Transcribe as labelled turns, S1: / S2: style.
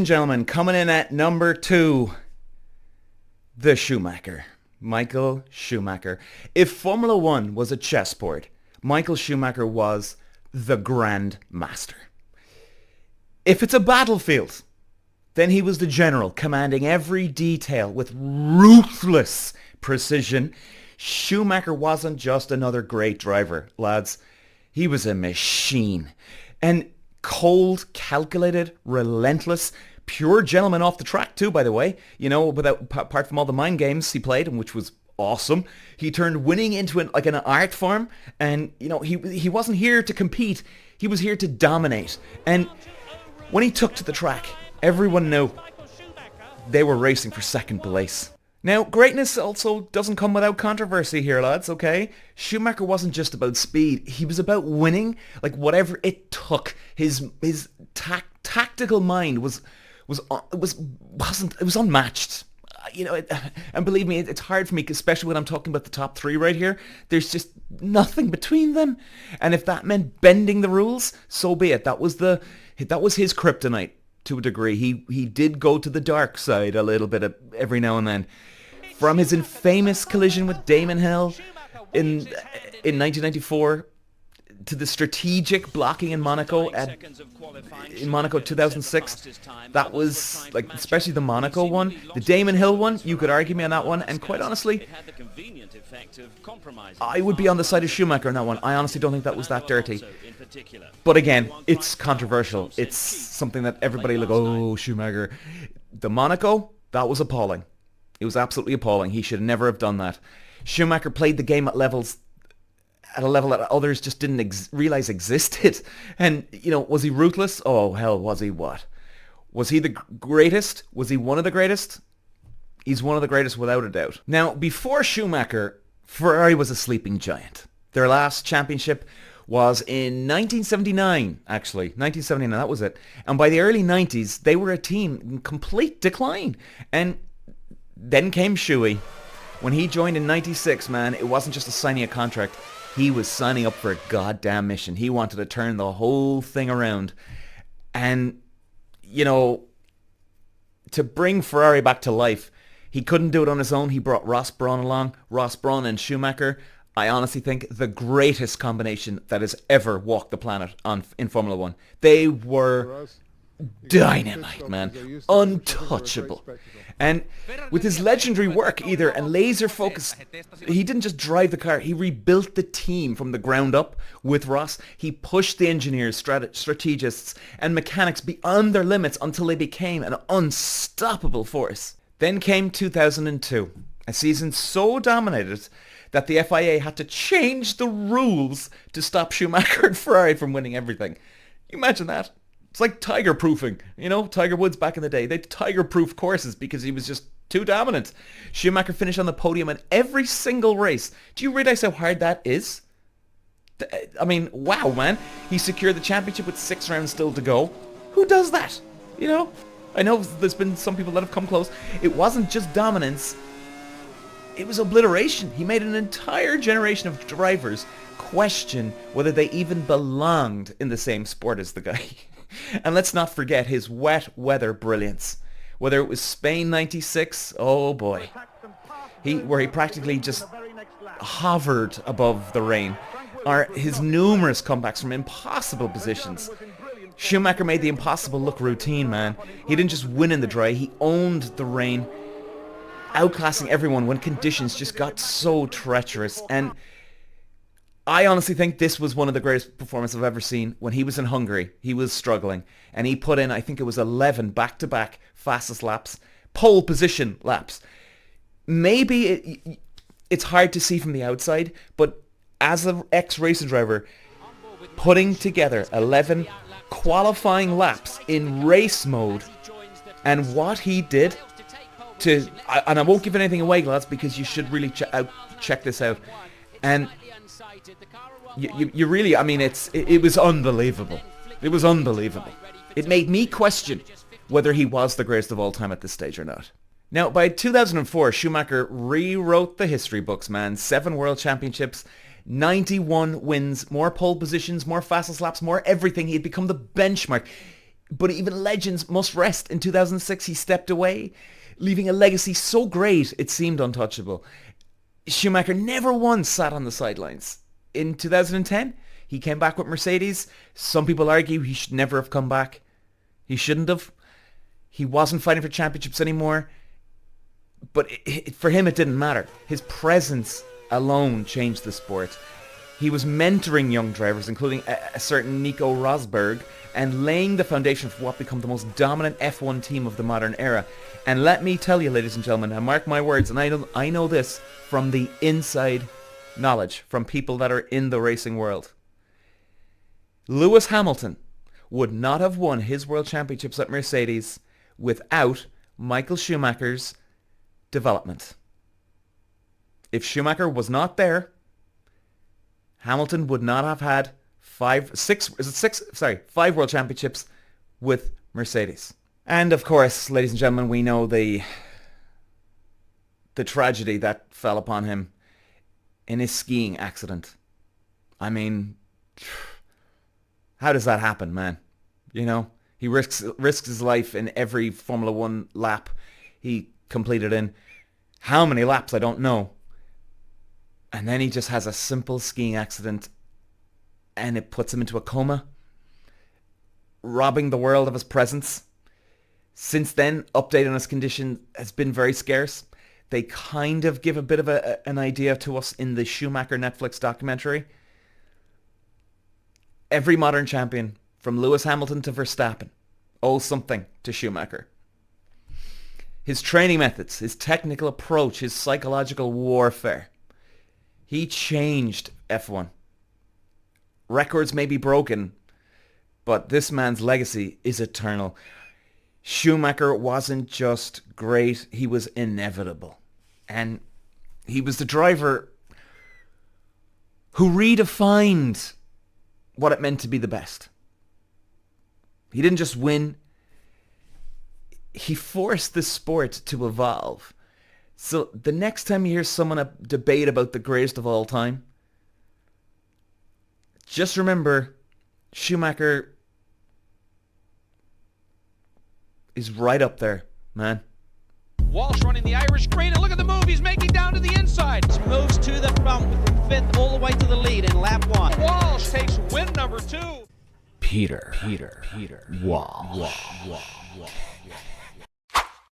S1: Gentlemen, coming in at number 2, the Schumacher. Michael Schumacher. If Formula 1 was a chessboard, Michael Schumacher was the Grand Master. If it's a battlefield, then he was the general, commanding every detail with ruthless precision. Schumacher wasn't just another great driver, lads. He was a machine. And cold, calculated, relentless, pure gentleman off the track too, by the way. Apart from all the mind games he played, which was awesome. He turned winning into an art form, and he wasn't here to compete. He was here to dominate. And when he took to the track, everyone knew they were racing for second place. Now, greatness also doesn't come without controversy here, lads, okay? Schumacher wasn't just about speed. He was about winning, like whatever it took. His tactical mind was unmatched. And believe me, it's hard for me, especially when I'm talking about the top 3 right here. There's just nothing between them. And if that meant bending the rules, so be it. That was his kryptonite to a degree. He did go to the dark side a little bit every now and then. From his infamous collision with Damon Hill in 1994 to the strategic blocking in Monaco in Monaco 2006, that was especially the Monaco one. The Damon Hill one, you could argue me on that one, and quite honestly, I would be on the side of Schumacher on that one. I honestly don't think that was that dirty. But again, it's controversial. It's something that everybody oh, Schumacher. The Monaco, that was appalling. It was absolutely appalling. He should never have done that. Schumacher played the game at a level that others just didn't realize existed. And, was he ruthless? Oh, hell, was he what? Was he the greatest? Was he one of the greatest? He's one of the greatest without a doubt. Now, before Schumacher, Ferrari was a sleeping giant. Their last championship was in 1979, actually. 1979, that was it. And by the early 90s, they were a team in complete decline. And then came Shuey. When he joined in 96, man, it wasn't just signing a contract. He was signing up for a goddamn mission. He wanted to turn the whole thing around. And, to bring Ferrari back to life, he couldn't do it on his own. He brought Ross Brawn along. Ross Brawn and Schumacher, I honestly think the greatest combination that has ever walked the planet in Formula 1. They were dynamite, man. Untouchable. And with his legendary work and laser focus, he didn't just drive the car, he rebuilt the team from the ground up with Ross. He pushed the engineers, strategists, and mechanics beyond their limits until they became an unstoppable force. Then came 2002, a season so dominated that the FIA had to change the rules to stop Schumacher and Ferrari from winning everything. You imagine that? It's like tiger proofing, Tiger Woods back in the day. They tiger-proof courses because he was just too dominant. Schumacher finished on the podium in every single race. Do you realize how hard that is? I mean, wow, man. He secured the championship with 6 rounds still to go. Who does that? I know there's been some people that have come close. It wasn't just dominance. It was obliteration. He made an entire generation of drivers question whether they even belonged in the same sport as the guy. And let's not forget his wet weather brilliance. Whether it was Spain 96, oh boy. Where he practically just hovered above the rain. Or his numerous comebacks from impossible positions. Schumacher made the impossible look routine, man. He didn't just win in the dry, he owned the rain, outclassing everyone when conditions just got so treacherous. And I honestly think this was one of the greatest performances I've ever seen. When he was in Hungary, he was struggling, and he put in, I think it was 11 back-to-back fastest laps, pole position laps. Maybe it's hard to see from the outside, but as an ex-racing driver, putting together 11 qualifying laps in race mode, and what he did and I won't give anything away, lads, because you should really check this out. And you really, I mean, it was unbelievable. It was unbelievable. It made me question whether he was the greatest of all time at this stage or not. Now, by 2004, Schumacher rewrote the history books, man. 7 world championships, 91 wins, more pole positions, more fastest laps, more everything. He had become the benchmark. But even legends must rest. In 2006, he stepped away, leaving a legacy so great it seemed untouchable. Schumacher never once sat on the sidelines. In 2010, he came back with Mercedes. Some people argue he should never have come back. He shouldn't have. He wasn't fighting for championships anymore. But for him, it didn't matter. His presence alone changed the sport. He was mentoring young drivers, including a certain Nico Rosberg, and laying the foundation for what became the most dominant F1 team of the modern era. And let me tell you, ladies and gentlemen, and mark my words, and I know this from the inside knowledge, from people that are in the racing world. Lewis Hamilton would not have won his world championships at Mercedes without Michael Schumacher's development. If Schumacher was not there, Hamilton would not have had 5 world championships with Mercedes. And of course, ladies and gentlemen, we know the tragedy that fell upon him in his skiing accident. I mean, how does that happen, man? You know, he risks his life in every Formula 1 lap he completed in. How many laps, I don't know. And then he just has a simple skiing accident and it puts him into a coma, robbing the world of his presence. Since then, update on his condition has been very scarce. They kind of give a bit of an idea to us in the Schumacher Netflix documentary. Every modern champion, from Lewis Hamilton to Verstappen, owes something to Schumacher. His training methods, his technical approach, his psychological warfare. He changed F1. Records may be broken, but this man's legacy is eternal. Schumacher wasn't just great, he was inevitable. And he was the driver who redefined what it meant to be the best. He didn't just win, he forced the sport to evolve. So the next time you hear someone debate about the greatest of all time, just remember Schumacher is right up there, man.
S2: Walsh running the Irish green, and look at the move, he's making down to the inside.
S3: Moves to the front with fifth all the way to the lead in lap 1.
S2: Walsh takes win number 2.
S4: Peter Walsh.